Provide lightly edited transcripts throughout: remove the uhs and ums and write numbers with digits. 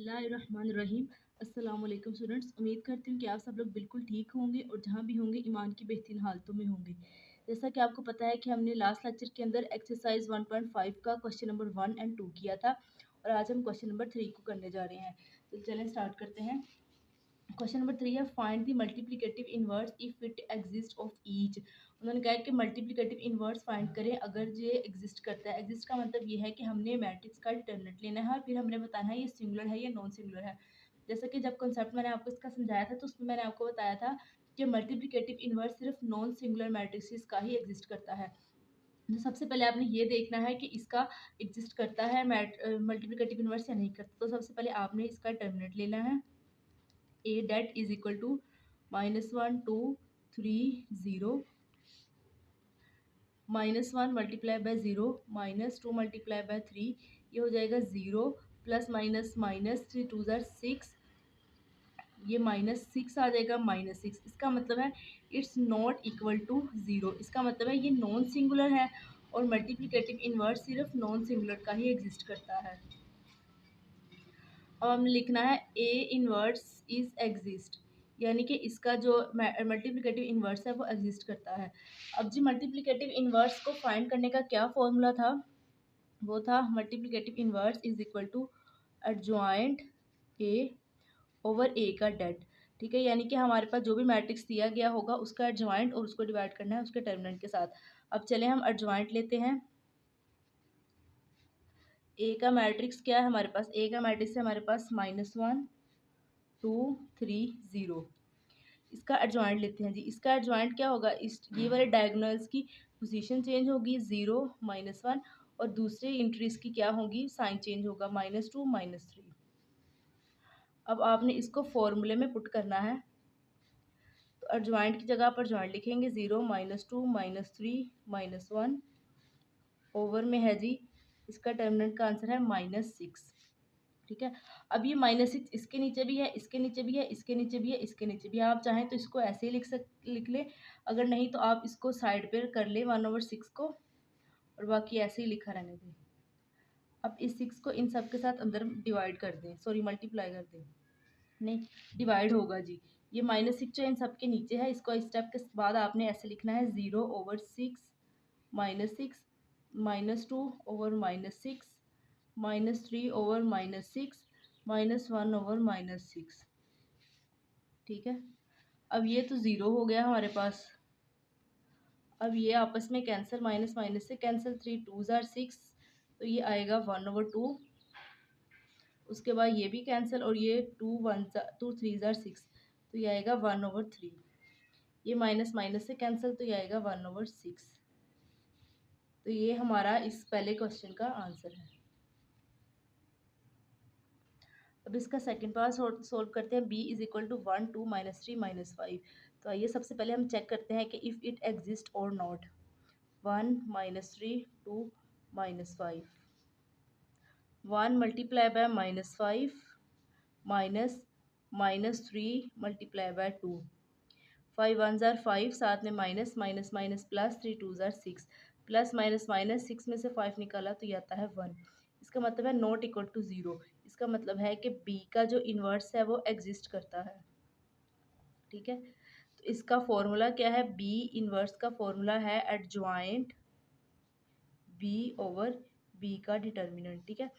बिस्मिल्लाहिर्रहमानिर्रहीम। अस्सलाम वालेकुम स्टूडेंट्स, उम्मीद करती हूँ कि आप सब लोग बिल्कुल ठीक होंगे और जहाँ भी होंगे ईमान की बेहतरीन हालतों में होंगे। जैसा कि आपको पता है कि हमने लास्ट लेक्चर के अंदर एक्सरसाइज 1.5 का क्वेश्चन नंबर 1 एंड 2 किया था और आज हम क्वेश्चन नंबर 3 को करने जा रहे हैं। तो चलें स्टार्ट करते हैं। क्वेश्चन नंबर 3 है, find the multiplicative inverse if it exist of each. उन्होंने कहा है कि मल्टीप्लिकेटिव इनवर्स फाइंड करें अगर ये एग्जिस्ट करता है। एग्जिस्ट का मतलब ये है कि हमने मैट्रिक्स का डिटरमिनेंट लेना है और फिर हमने बताना है ये सिंगुलर है या नॉन सिंगुलर है। जैसा कि जब कॉन्सेप्ट मैंने आपको इसका समझाया था तो उसमें मैंने आपको बताया था कि मल्टीप्लिकेटिव इनवर्स सिर्फ नॉन सिंगुलर मैट्रिक्स का ही एग्जिस्ट करता है। तो सबसे पहले आपने ये देखना है कि इसका एग्जिस्ट करता है मल्टीप्लिकेटिव इनवर्स या नहीं करता। तो सबसे पहले आपने इसका डिटरमिनेंट लेना है। A that is equal to -1 2 3 0 -1 multiply bye 0 -2 multiply bye 3 ये हो जाएगा 0 प्लस माइनस माइनस 3 2 ज़ार 6 ये -6 आ जाएगा -6। इसका मतलब है इट्स नॉट इक्वल टू 0। इसका मतलब है ये नॉन सिंगुलर है और मल्टीप्लिकेटिव इनवर्स सिर्फ नॉन सिंगुलर का ही एग्जिस्ट करता है। अब हमने लिखना है ए इनवर्स इज एग्जिस्ट, यानी कि इसका जो मल्टीप्लिकेटिव इनवर्स है वो एग्जिस्ट करता है। अब जी मल्टीप्लिकेटिव इनवर्स को फाइंड करने का क्या फॉर्मूला था, वो था multiplicative inverse is equal to adjoint A over A का डेट। ठीक है, यानी कि हमारे पास जो भी मैट्रिक्स दिया गया होगा उसका एडजॉइंट और उसको डिवाइड करना है उसके टर्मिनेंट के साथ। अब चले हम एडजॉइंट लेते हैं। ए का मैट्रिक्स क्या है हमारे पास, ए का मैट्रिक्स है हमारे पास -1 2 3 0। इसका एडजॉइंट लेते हैं जी। इसका एडजॉइंट क्या होगा, इस ये वाले डायगोनल्स की पोजीशन चेंज होगी 0 -1 और दूसरी इंट्रीज की क्या होगी, साइन चेंज होगा -2 -3। अब आपने इसको फॉर्मूले में पुट करना है। तो एडजॉइंट की जगह आप एडजॉइंट लिखेंगे 0 -2 -3 -1 ओवर में है जी इसका टर्मिनेंट का आंसर है -6। ठीक है, अब ये -6 इसके नीचे भी है, इसके नीचे भी है, इसके नीचे भी है, इसके नीचे भी है। आप चाहें तो इसको ऐसे ही लिख लें, अगर नहीं तो आप इसको साइड पे कर लें 1/6 को और बाकी ऐसे ही लिखा रहने दें। अब इस 6 को इन सब के साथ अंदर डिवाइड कर दें, सॉरी मल्टीप्लाई कर दें, नहीं डिवाइड होगा जी। ये -6 जो इन सब के नीचे है इसको इस स्टेप के बाद आपने ऐसे लिखना है 0/6 -6 -2 ओवर -6 -3 ओवर -6 -1 ओवर -6। ठीक है, अब ये तो 0 हो गया हमारे पास। अब ये आपस में कैंसिल, माइनस माइनस से कैंसिल, 3 2 ज़ार 6 तो ये आएगा 1/2। उसके बाद ये भी कैंसिल और ये 2 3 ज़ार 6 तो ये आएगा 1/3। ये माइनस माइनस से कैंसिल तो ये आएगा 1/6। तो ये हमारा इस पहले क्वेश्चन का आंसर है। अब इसका सेकंड पार्ट सोल्व करते हैं। b is equal to 1 2 -3 -5। तो आइए सबसे पहले हम चेक करते हैं कि इफ़ इट एग्जिस्ट और not. 1 -3 2 -5 1 multiply bye -5 minus -3 multiply by 2 5 1 ज़ार 5 साथ में माइनस माइनस माइनस प्लस 3 2 ज़ार 6 प्लस माइनस माइनस 6 में से 5 निकाला तो ये आता है 1। इसका मतलब है नॉट इक्वल टू 0। इसका मतलब है कि b का जो इन्वर्स है वो एग्जिस्ट करता है। ठीक है, तो इसका फॉर्मूला क्या है, b इन्वर्स का फॉर्मूला है एडजॉइंट b ओवर b का डिटर्मिनेंट। ठीक है,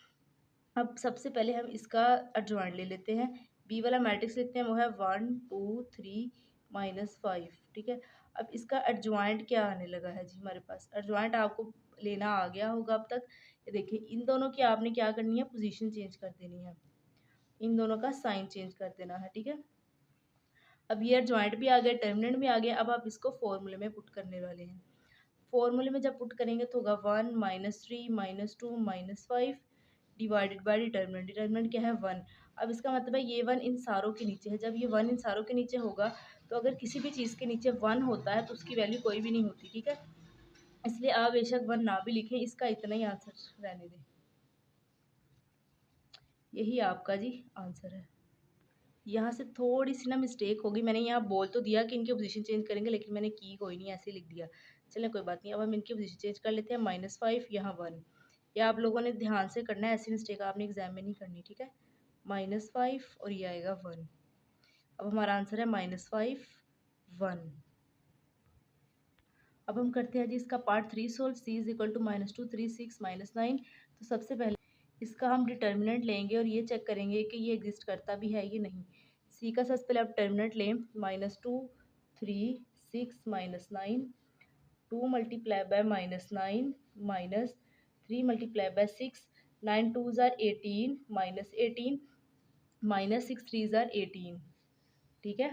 अब सबसे पहले हम इसका एडजॉइंट ले लेते हैं। बी वाला मैट्रिक्स लिखते हैं, वो है 1 2 3 -5। ठीक है, अब इसका एडजॉइंट क्या आने लगा है जी हमारे पास, एडजॉइंट आपको लेना आ गया होगा अब तक। ये देखिए इन दोनों की आपने क्या करनी है, पोजीशन चेंज कर देनी है, इन दोनों का साइन चेंज कर देना है। ठीक है, अब ये एडजॉइंट भी आ गया, टर्मिनेंट भी आ गया। अब आप इसको फॉर्मूले में पुट करने वाले हैं। फॉर्मूले में जब पुट करेंगे तो होगा 1 -3 -2 -5 डिवाइडेड बाय डिटर्मिनेंट। डिटर्मिनेंट क्या है 1। अब इसका मतलब है ये 1 इन सारों के नीचे है। जब ये 1 इन सारों के नीचे होगा तो अगर किसी भी चीज़ के नीचे 1 होता है तो उसकी वैल्यू कोई भी नहीं होती। ठीक है, इसलिए आप बेशक 1 ना भी लिखें, इसका इतना ही आंसर रहने दें। यही आपका जी आंसर है। यहाँ से थोड़ी सी ना मिस्टेक होगी, मैंने यहाँ बोल तो दिया कि इनकी पोजीशन चेंज करेंगे लेकिन मैंने की कोई नहीं, ऐसे लिख दिया। चलें कोई बात नहीं, अब हम इनकी पोजीशन चेंज कर लेते हैं। -5 यहाँ 1। या आप लोगों ने ध्यान से करना है, ऐसी मिस्टेक आपने एग्जाम में नहीं करनी। ठीक है, -5 और ये आएगा 1। अब हमारा आंसर है -5 1। अब हम करते हैं जी इसका part 3 solve. c is equal to -2 3 6 -9। तो सबसे पहले इसका हम डिटर्मिनेंट लेंगे और ये चेक करेंगे कि ये एग्जिस्ट करता भी है या नहीं। c का सबसे पहले आप डिटर्मिनेंट लें, -2 3 6 -9, 2 मल्टीप्लाई बाय -9 -3 मल्टीप्लाई बाय 6, 9 2 ज़ार 18 -18 -6 3 ज़ार 18। ठीक है,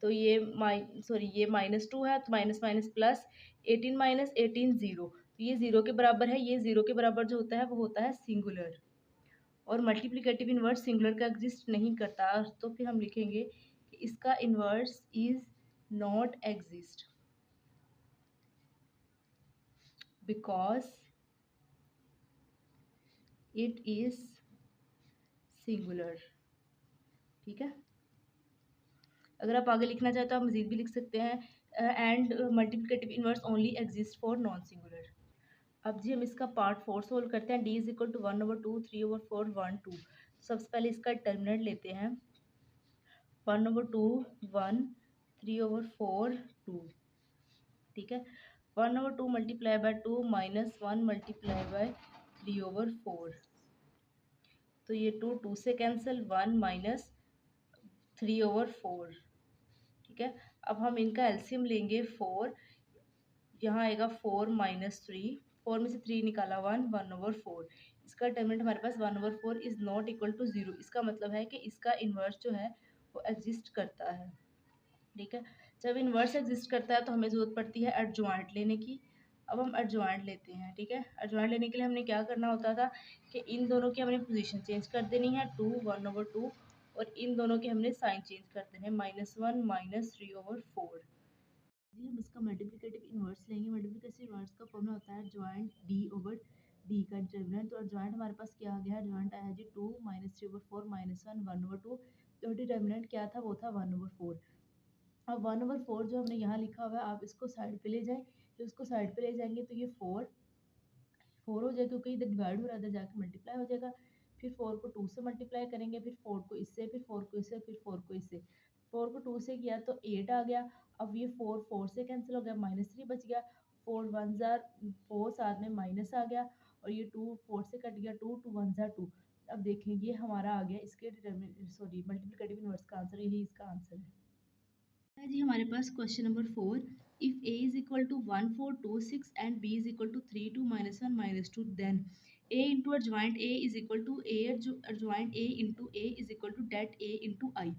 तो ये ये -2 है तो माइनस माइनस प्लस, 18 -18 0। तो ये 0 के बराबर है, ये 0 के बराबर जो होता है वो होता है सिंगुलर। और मल्टीप्लिकेटिव इन्वर्स सिंगुलर का एग्जिस्ट नहीं करता, तो फिर हम लिखेंगे कि इसका inverse is not exist because it is singular. ठीक है, अगर आप आगे लिखना चाहें तो आप मजीद भी लिख सकते हैं, and multiplicative inverse only exist for non singular. अब जी हम इसका पार्ट 4 सोल्व करते हैं। d is equal to 1/2 3/4 1 2। सबसे पहले इसका डिटर्मिनेंट लेते हैं, 1/2 1 3/4 2। ठीक है, 1/2 मल्टीप्लाई बाय 2 -1 मल्टीप्लाई बाय 3/4। तो ये 2 2 से कैंसिल, 1 -3/4। ठीक है, अब हम इनका एलसीएम लेंगे 4। यहाँ आएगा 4 -3, 4 में से 3 निकाला 1 1/4। इसका डिटर्मिनेंट हमारे पास 1/4 इज नॉट इक्वल टू 0। इसका मतलब है कि इसका इन्वर्स जो है वो एग्जिस्ट करता है। ठीक है, जब इन्वर्स एग्जिस्ट करता है तो हमें ज़रूरत पड़ती है एडजॉइंट लेने की। अब हम एडजॉइंट लेते हैं। ठीक है, एडजॉइंट लेने के लिए हमने क्या करना होता था कि इन दोनों की हमने पोजीशन चेंज कर देनी है, 2 1/2, और इन दोनों के हमने साइन चेंज कर देने हैं, -1 -3/4। जी हम इसका मल्टीप्लिकेटिव इन्वर्स लेंगे। मल्टीप्लिकेटिव इन्वर्स का फॉर्मूला होता है जॉइंट d/d का डिटर्मिनेंट। तो जॉइंट हमारे पास क्या आ गया है, जॉइंट आया जी 2 -3/4 -1 1/2। तो डिटर्मिनेंट क्या था, वो था 1/4। अब 1/4 जो हमने यहाँ लिखा हुआ है, आप इसको साइड पे ले जाएं। तो इसको साइड पे ले जाएंगे तो ये 4 हो जाएगा, क्योंकि इधर डिवाइड हो रहा था, जाकर मल्टीप्लाई हो जाएगा। फिर 4 को 2 से मल्टीप्लाई करेंगे, फिर 4 को इससे, फिर 4 को इससे, फिर 4 को इससे। 4 को 2 से किया तो 8 आ गया। अब ये 4 4 से कैंसिल हो गया, -3 बच गया। 4 1 ज़ार 4, साथ में माइनस आ गया, और ये 2 4 से कट गया, 2 2 1 ज़ार 2। अब देखें ये हमारा आ गया इसके मल्टीप्लिकेटिव इन्वर्स का आंसर, यही इसका आंसर है जी हमारे पास। Question number 4, if a is equal to 1 4 2 6 and b is equal to 3 2 -1 -2, then a into adjoint a is equal to a adjoint a into a is equal to det a into I.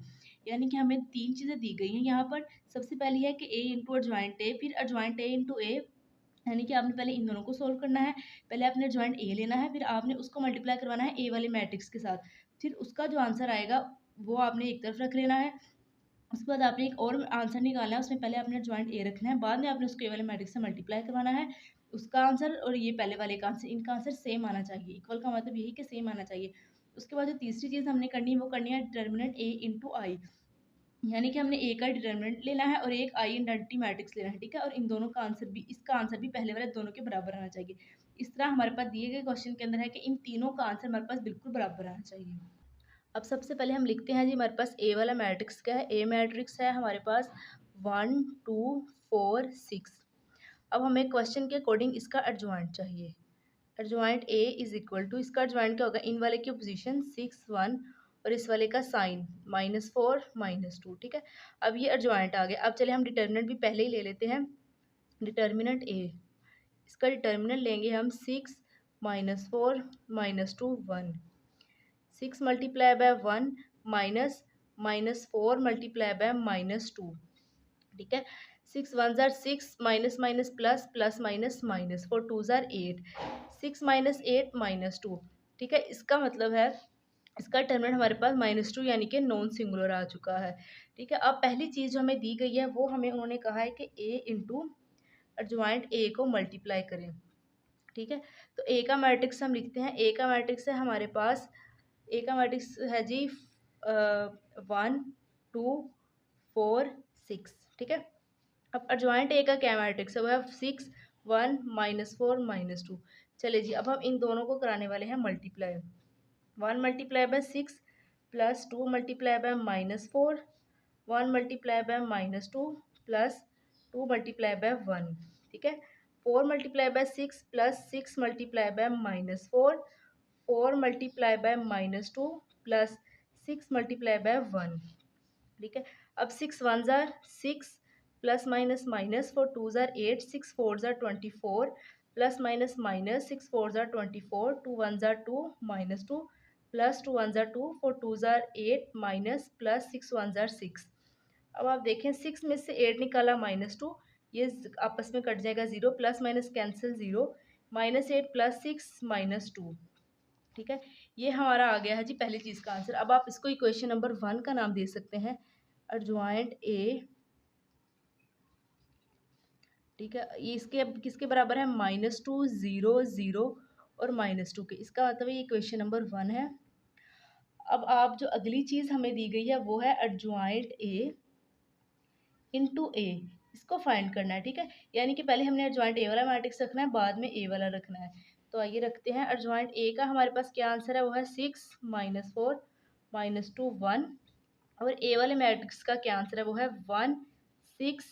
यानी कि हमें तीन चीज़ें दी गई हैं यहाँ पर। सबसे पहली है कि a इंटू अर्जॉइंट a, फिर अर्जॉइंट a इंटू a, यानी कि आपने पहले इन दोनों को सोल्व करना है। पहले आपने जॉइंट ए लेना है, फिर आपने उसको मल्टीप्लाई करवाना है ए वाले मैट्रिक्स के साथ। फिर उसका जो आंसर आएगा वो आपने एक तरफ रख लेना है। उसके बाद आपने एक और आंसर निकालना है, उसमें पहले आपने जॉइंट ए रखना है, बाद में आपने उसको ए वाले मैट्रिक्स से मल्टीप्लाई करवाना है। उसका आंसर और ये पहले वाले का आंसर, इनका आंसर सेम आना चाहिए। इक्वल का मतलब यही कि सेम आना चाहिए। उसके बाद जो तीसरी चीज़ हमने करनी है वो करनी है डिटर्मिनेंट ए इंटू आई, यानी कि हमने ए का डिटर्मिनेंट लेना है और एक आई आइडेंटिटी मैट्रिक्स लेना है। ठीक है, और इन दोनों का आंसर भी, इसका आंसर भी पहले वाले दोनों के बराबर आना चाहिए। इस तरह हमारे पास दिए गए क्वेश्चन के अंदर है कि इन तीनों का आंसर हमारे पास बिल्कुल बराबर आना चाहिए। अब सबसे पहले हम लिखते हैं जी हमारे पास ए वाला मैट्रिक्स क्या है। ए मैट्रिक्स है हमारे पास 1 2 4 6। अब हमें क्वेश्चन के अकॉर्डिंग इसका एडजॉइंट चाहिए। Adjoint A is equal to, इसका एडजॉइंट क्या होगा, इन वाले की पोजीशन 6 1 और इस वाले का साइन -4 -2। ठीक है, अब ये एडजॉइंट आ गया। अब चले हम डिटर्मिनेंट भी पहले ही ले लेते हैं। डिटर्मिनेंट ए, इसका डिटर्मिनेंट लेंगे हम 6 -4 -2 1। 6 मल्टीप्लाई बाय 1 -4 मल्टीप्लाई बाय -2। ठीक है, 6 1 ज़ार 6, minus minus plus, plus minus minus, 4 2 ज़ार 8, 6 -8 -2। ठीक है, इसका मतलब है इसका टर्मिनेंट हमारे पास -2 यानी कि नॉन सिंगुलर आ चुका है। ठीक है, अब पहली चीज़ जो हमें दी गई है वो हमें उन्होंने कहा है कि a इंटू एडजॉइंट a को मल्टीप्लाई करें। ठीक है, तो a का मैट्रिक्स हम लिखते हैं। a का मैट्रिक्स है हमारे पास, ए का मैट्रिक्स है जी 1 2 4 6। ठीक है, अब एडजॉइंट ए का क्या मैट्रिक्स है, वो है 6 1 -4 -2। चले जी, अब हम इन दोनों को कराने वाले हैं multiply. 1 multiply by 6 plus 2 multiply by -4, 1 multiply by -2 plus 2 multiply by 1, ठीक है। 4 multiply by 6 plus 6 multiply by -4, 4 multiply by -2 plus 6 multiply by 1, ठीक है। अब 6 वन ज़ार 6 प्लस माइनस माइनस 4 टू ज़ार 8, 6 4 ज़ार 24 प्लस माइनस माइनस 6 4 ज़ार 24, 2 1 ज़ार 2 -2 प्लस 2 1 ज़ार 2, 4 2 ज़ार 8 माइनस प्लस 6 1 ज़ार 6। अब आप देखें 6 में से 8 निकाला -2, ये आपस में कट जाएगा 0, प्लस माइनस कैंसिल 0, -8 प्लस 6 -2, ठीक है। ये हमारा आ गया है जी पहली चीज़ का आंसर। अब आप इसको इक्वेशन नंबर 1 का नाम दे सकते हैं, एडजॉइंट ए, ठीक है। ये इसके अब किसके बराबर है, -2 0 0 और -2 के। इसका मतलब ये इक्वेशन नंबर 1 है। अब आप जो अगली चीज़ हमें दी गई है वो है एडजॉइंट ए इंटू ए, इसको फाइंड करना है, ठीक है। यानी कि पहले हमने एडजॉइंट ए वाला मैट्रिक्स रखना है, बाद में ए वाला रखना है। तो आइए रखते हैं। एडजॉइंट ए का हमारे पास क्या आंसर है, वो है 6 -4 -2 1, और ए वाले मैट्रिक्स का क्या आंसर है, वो है 1 6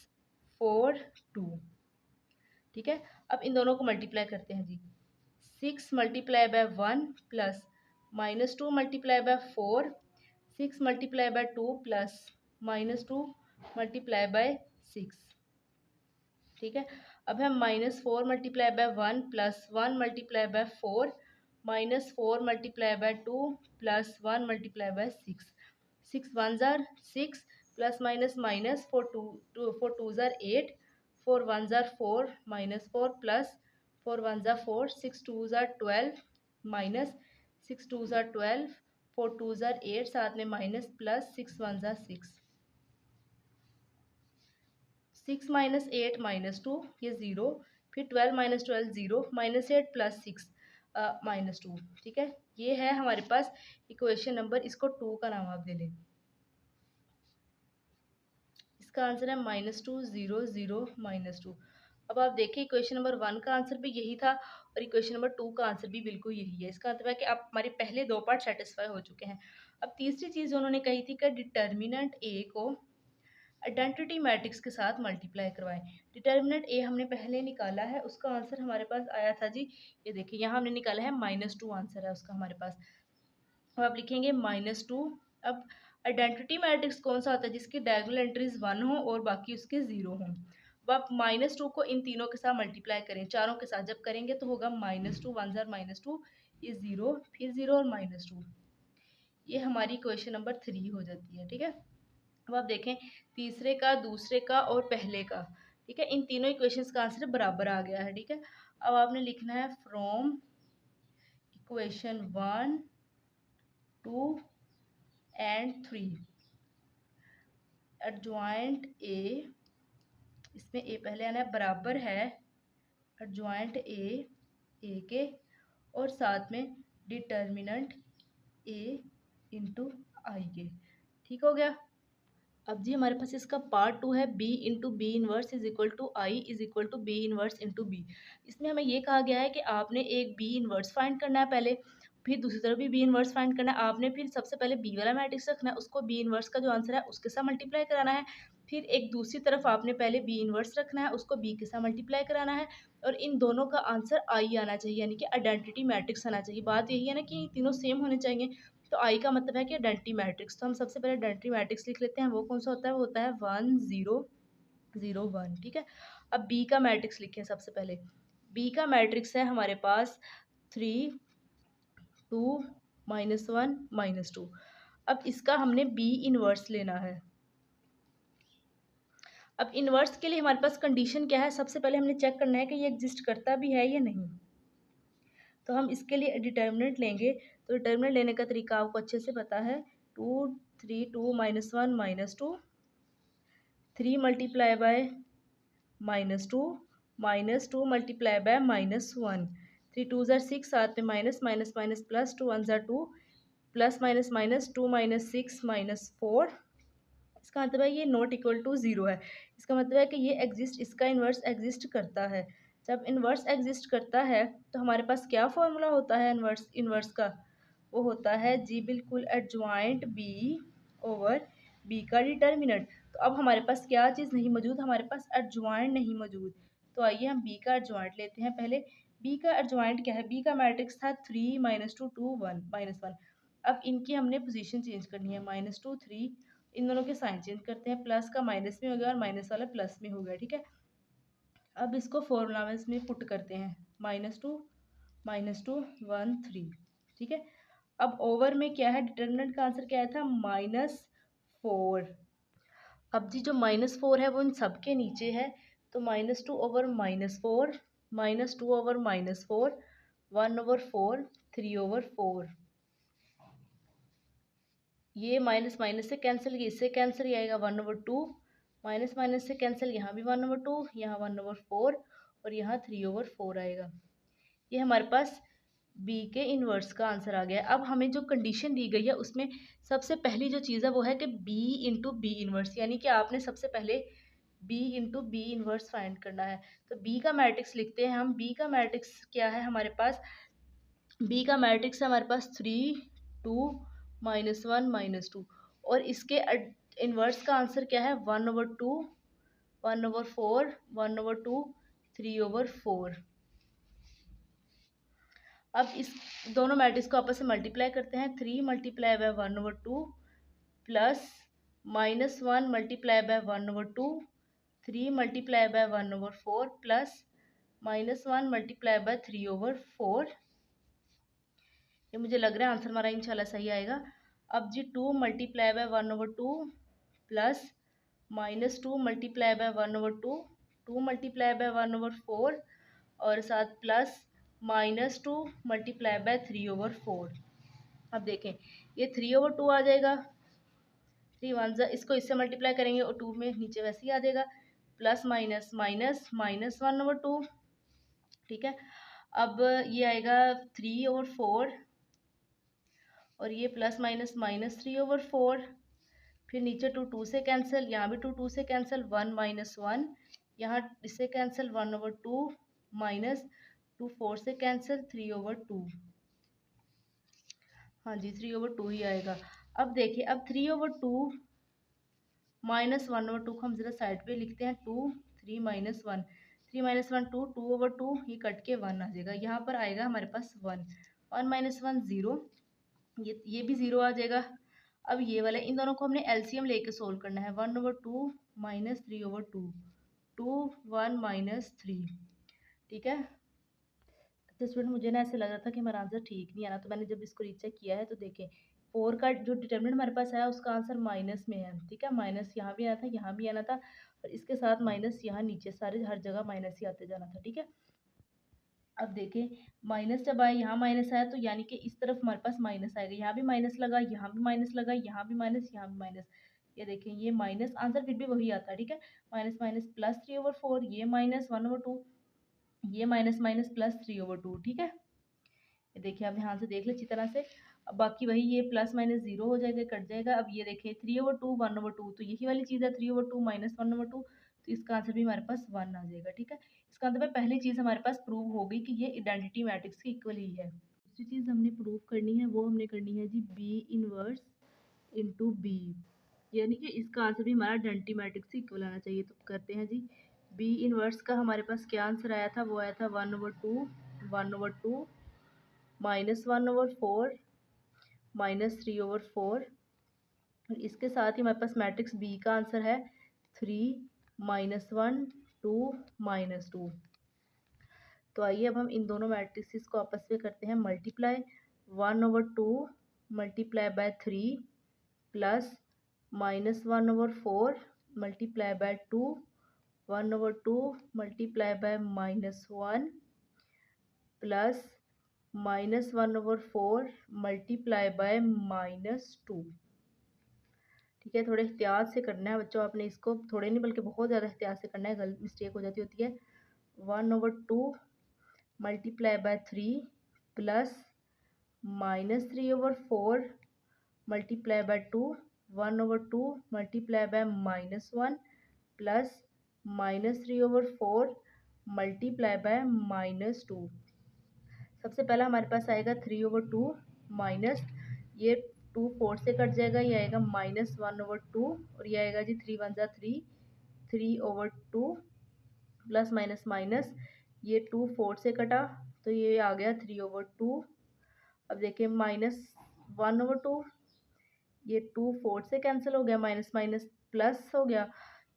4 2, ठीक है। अब इन दोनों को मल्टीप्लाई करते हैं जी। 6 multiply by 1 plus -2 multiply by 4, 6 multiply by 2 plus -2 multiply by 6, ठीक है। अब है -4 multiply by 1 plus 1 multiply by 4, -4 multiply by 2 plus 1 multiply by 6, 6 1 ज़ार 6 प्लस माइनस माइनस 4 2 ज़ार 8, 4 1 ज़ार 4 -4 प्लस 4 1 ज़ार 4, 6 2 ज़ार 12 माइनस 6 2 ज़ार 12, 4 2 ज़ार 8, साथ में माइनस प्लस 6 1 ज़ार 6, 6 माइनस 8 -2, ये 0, फिर 12 माइनस 12 0, -8 प्लस 6 -2, ठीक है। ये है हमारे पास इक्वेशन नंबर, इसको 2 का नाम आप दे लें। इसका आंसर है -2 0 0 -2। अब आप देखिए इक्वेशन नंबर 1 का आंसर भी यही था और इक्वेशन नंबर 2 का आंसर भी बिल्कुल यही है। इसका मतलब है कि आप हमारे पहले 2 पार्ट सेटिस्फाई हो चुके हैं। अब तीसरी चीज़ उन्होंने कही थी कि डिटर्मिनेंट ए को आइडेंटिटी मैट्रिक्स के साथ मल्टीप्लाई करवाएं। डिटर्मिनेंट ए हमने पहले निकाला है, उसका आंसर हमारे पास आया था जी, ये देखिए यहाँ हमने निकाला है -2 आंसर है उसका हमारे पास। अब आप लिखेंगे -2। अब आइडेंटिटी मैट्रिक्स कौन सा होता है, जिसकी डायगोनल एंट्रीज 1 हो और बाकी उसके 0 हों। अब आप -2 को इन तीनों के साथ मल्टीप्लाई करें, चारों के साथ जब करेंगे तो होगा -2 1 ज़ार -2, ये 0 फिर 0 और -2, ये हमारी क्वेश्चन नंबर 3 हो जाती है, ठीक है। अब आप देखें तीसरे का, दूसरे का और पहले का, ठीक है, इन तीनों इक्वेशंस का आंसर बराबर आ गया है, ठीक है। अब आपने लिखना है from equation 1 2 and 3 adjoint A, इसमें ए पहले आना है, बराबर है एडजॉइंट ए के, और साथ में डिटर्मिनेंट ए इंटू आई के, ठीक हो गया। अब जी हमारे पास इसका पार्ट 2 है, B into B inverse is equal to I is equal to B inverse into B. इसमें हमें ये कहा गया है कि आपने एक बी इनवर्स फाइंड करना है पहले, फिर दूसरी तरफ भी बी इनवर्स फाइंड करना है आपने, फिर सबसे पहले बी वाला मैट्रिक्स रखना है, उसको बी इनवर्स का जो आंसर है उसके साथ मल्टीप्लाई कराना है, फिर एक दूसरी तरफ आपने पहले बी इनवर्स रखना है, उसको बी के साथ मल्टीप्लाई कराना है, और इन दोनों का आंसर आई आना चाहिए, यानी कि आइडेंटिटी मैट्रिक्स आना चाहिए। बात यही है ना कि तीनों सेम होने चाहिए, तो आई का मतलब है कि आइडेंटिटी मैट्रिक्स। तो हम सबसे पहले आइडेंटिटी मैट्रिक्स लिख लेते हैं, वो कौन सा होता है, वो होता है 1 0 0 1, ठीक है। अब बी का मैट्रिक्स लिखें सबसे पहले। बी का मैट्रिक्स है हमारे पास 3 2 -1 -2। अब इसका हमने बी इनवर्स लेना है। अब इनवर्स के लिए हमारे पास कंडीशन क्या है, सबसे पहले हमने चेक करना है कि ये एग्जिस्ट करता भी है या नहीं। तो हम इसके लिए डिटर्मिनेंट लेंगे, तो डिटर्मिनेंट लेने का तरीका आपको अच्छे से पता है, 2 3 2 -1 -2, 3 मल्टीप्लाई बाय -2 -2 मल्टीप्लाई बाय -1, 3 2 ज़ार 6, साथ में माइनस माइनस माइनस प्लस 2 1 ज़ार 2, प्लस माइनस माइनस 2 -6 -4। इसका मतलब है ये नॉट इक्वल टू 0 है। इसका मतलब है कि ये एग्जिस्ट, इसका इन्वर्स एग्जिस्ट करता है। जब इन्वर्स एग्जिस्ट करता है तो हमारे पास क्या फॉर्मूला होता है इन्वर्स का, वो होता है जी बिल्कुल एडजॉइंट बी ओवर बी का डिटर्मिनेंट। तो अब हमारे पास क्या चीज़ नहीं मौजूद, हमारे पास एडजॉइंट नहीं मौजूद। तो आइए हम बी का एडजॉइंट लेते हैं पहले। बी का एडजॉइंट क्या है, बी का मैट्रिक्स था 3 -2 2 1 -1। अब इनकी हमने पोजीशन चेंज करनी है, -2 3, इन दोनों के साइन चेंज करते हैं, प्लस का माइनस में हो गया और माइनस वाला प्लस में हो गया, ठीक है। अब इसको फॉर्मूला में इसमें पुट करते हैं, -2 -2 1 3, ठीक है। अब ओवर में क्या है, डिटर्मिनेंट का आंसर क्या आया था, -4। अब जी जो -4 है वो इन सब के नीचे है, तो -2 ओवर -4, -2 ओवर -4, 1 ओवर 4, 3 ओवर 4। ये माइनस माइनस से कैंसिल, ये इससे कैंसिल, ये आएगा 1 ओवर 2, माइनस माइनस से कैंसिल, यहाँ भी 1 ओवर 2, यहाँ 1 ओवर 4 और यहाँ 3 ओवर 4 आएगा। ये हमारे पास बी के इन्वर्स का आंसर आ गया। अब हमें जो कंडीशन दी गई है उसमें सबसे पहली जो चीज़ है वो है कि बी इंटू बी इन्वर्स, यानी कि आपने सबसे पहले B into B inverse find करना है। तो बी का मैट्रिक्स लिखते हैं हम। बी का मैट्रिक्स क्या है हमारे पास, बी का मैट्रिक्स है हमारे पास 3 2 -1 -2, और इसके इन्वर्स का आंसर क्या है, 1 ओवर 2, 1 ओवर 4, 1 ओवर 2, 3 ओवर 4। अब इस दोनों मैट्रिक्स को आपस में मल्टीप्लाई करते हैं, 3 multiply by 1 over 2 plus -1 multiply by 1 over 2, 3 multiply by 1 over 4 plus -1 multiply bye 3 over 4। ये मुझे लग रहा है आंसर हमारा इंशाल्लाह सही आएगा। अब जी 2 multiply by 1 over 2 plus -2 multiply by 1 over 2, 2 multiply by 1 over 4 और साथ प्लस -2 मल्टीप्लाई बाय 3 ओवर 4। अब देखें ये 3 ओवर 2 आ जाएगा, 3 वन ज़ा, इसको इससे मल्टीप्लाई करेंगे और 2 में नीचे वैसे ही आ जाएगा, प्लस माइनस माइनस -1 ओवर 2, ठीक है। अब ये आएगा 3 ओवर 4 और ये प्लस माइनस -3 ओवर 4, फिर नीचे 2 2 से कैंसिल, यहाँ भी 2 2 से कैंसिल, 1 -1, यहाँ इससे कैंसिल 1 ओवर 2 माइनस 2 4 से कैंसिल 3 ओवर 2। हाँ जी 3 ओवर 2 ही आएगा। अब देखिए अब 3 ओवर 2 -1 ओवर 2 को हम ज़रा साइड पे लिखते हैं, 2 3 -1, 3 -1 2, 2 ओवर 2, ये कट के 1 आ जाएगा, यहाँ पर आएगा हमारे पास 1, 1 -1 0, ये भी 0 आ जाएगा। अब ये वाला, इन दोनों को हमने एलसीएम लेके सोल्व करना है, 1 ओवर 2 -3 ओवर 2, 2 1 -3, ठीक है। अच्छा स्टूडेंट, मुझे ना ऐसे लग रहा था कि हमारा आंसर ठीक नहीं आना, तो मैंने जब इसको रीचेक किया है तो देखें 4 का जो डिटर्मिनेंट हमारे पास आया उसका आंसर माइनस में है, ठीक है। माइनस यहाँ भी आना था, यहाँ भी आना था, और इसके साथ माइनस यहाँ नीचे, सारे हर जगह माइनस ही आते जाना था, ठीक है। अब देखें माइनस जब आया, यहाँ माइनस आया, तो यानी कि इस तरफ हमारे पास माइनस आएगा, यहाँ भी माइनस लगा, यहाँ भी माइनस लगा, यहाँ भी माइनस, यहाँ भी माइनस, ये देखें ये माइनस, आंसर फिर भी वही आता है, ठीक है। माइनस माइनस प्लस 3 ओवर 4, ये माइनस 1 ओवर 2, ये माइनस माइनस प्लस 3 ओवर 2, ठीक है। ये देखिए आप ध्यान से देख ले अच्छी तरह से। अब बाकी वही, ये प्लस माइनस 0 हो जाएगा, कट जाएगा। अब ये देखिए 3 ओवर 2 1 ओवर 2, तो यही वाली चीज़ है, 3 ओवर 2 माइनस 1 ओवर 2, तो इसका आंसर भी हमारे पास 1 आ जाएगा, ठीक है। इसका मतलब पहली चीज़ हमारे पास प्रूव हो गई कि ये आइडेंटिटी मैट्रिक्स की इक्वल ही है। दूसरी चीज़ हमने प्रूव करनी है, वो हमने करनी है जी बी इनवर्स इंटू बी, यानी कि इसका आंसर भी हमारा आइडेंटिटी मैट्रिक्स से इक्वल आना चाहिए। तो करते हैं जी, बी इनवर्स का हमारे पास क्या आंसर आया था, वो आया था 1 ओवर 2 1 ओवर 2 -1 ओवर 4 -3 ओवर 4, और इसके साथ ही हमारे पास मैट्रिक्स बी का आंसर है 3 -1 2 -2। तो आइए अब हम इन दोनों मैट्रिक्स को आपस में करते हैं multiply, 1 over 2 multiply bye 3 plus -1 over 4 multiply by 2, 1 over 2 multiply by -1 plus -1 over 4 multiply by -2, ठीक है। थोड़े एहतियात से करना है बच्चों, आपने इसको थोड़े नहीं बल्कि बहुत ज़्यादा एहतियात से करना है, गलत मिस्टेक हो जाती होती है। 1 over 2 multiply bye 3 plus -3 over 4 multiply by 2, 1 over 2 multiply by -1 plus -3 over 4 multiply by -2। सबसे पहला हमारे पास आएगा 3 ओवर 2 माइनस ये 2 4 से कट जाएगा, ये आएगा -1/2 और ये आएगा जी 3 1 3, 3/2 प्लस माइनस माइनस ये 2 4 से कटा तो ये आ गया 3/2। अब देखिए -1/2, ये 2 4 से कैंसिल हो गया, माइनस माइनस प्लस हो गया,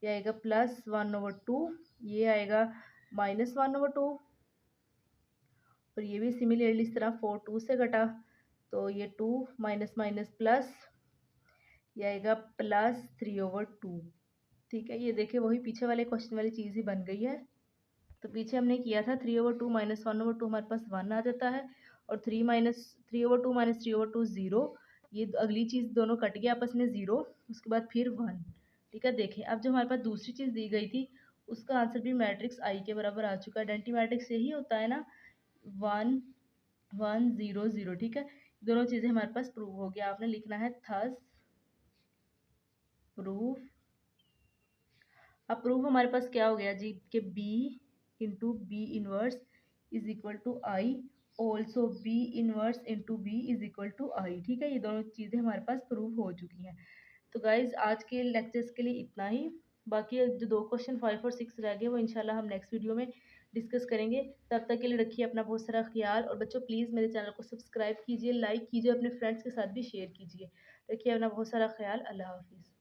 ये आएगा +1/2, ये आएगा -1/2 और ये भी सिमिलरली इस तरह 4 2 से कटा तो ये 2 माइनस माइनस प्लस, ये आएगा +3/2। ठीक है, ये देखिए वही पीछे वाले क्वेश्चन वाली चीज़ ही बन गई है। तो पीछे हमने किया था 3/2 माइनस 1/2 हमारे पास 1 आ जाता है और 3/2 माइनस 3/2 0। ये अगली चीज़ दोनों कट गया आपस में 0, उसके बाद फिर 1। ठीक है, देखें अब जो हमारे पास दूसरी चीज़ दी गई थी उसका आंसर भी मैट्रिक्स आई के बराबर आ चुका है। आइडेंटिटी मैट्रिक्स यही होता है ना, 1 1 0 0। ठीक है, दोनों चीज़ें हमारे पास प्रूव हो गया। आपने लिखना है थस प्रूफ। अब प्रूफ हमारे पास क्या हो गया जी कि B into B inverse is equal to I, also B inverse into B is equal to I. ठीक है, ये दोनों चीज़ें हमारे पास प्रूफ हो चुकी हैं। तो गाइज आज के लेक्चर्स के लिए इतना ही। बाकी जो 2 क्वेश्चन 5 और 6 रह गए वो इंशाल्लाह हम नेक्स्ट वीडियो में डिस्कस करेंगे। तब तक के लिए रखिए अपना बहुत सारा ख्याल और बच्चों प्लीज़ मेरे चैनल को सब्सक्राइब कीजिए, लाइक कीजिए, अपने फ्रेंड्स के साथ भी शेयर कीजिए। रखिए अपना बहुत सारा ख्याल। अल्लाह हाफिज़।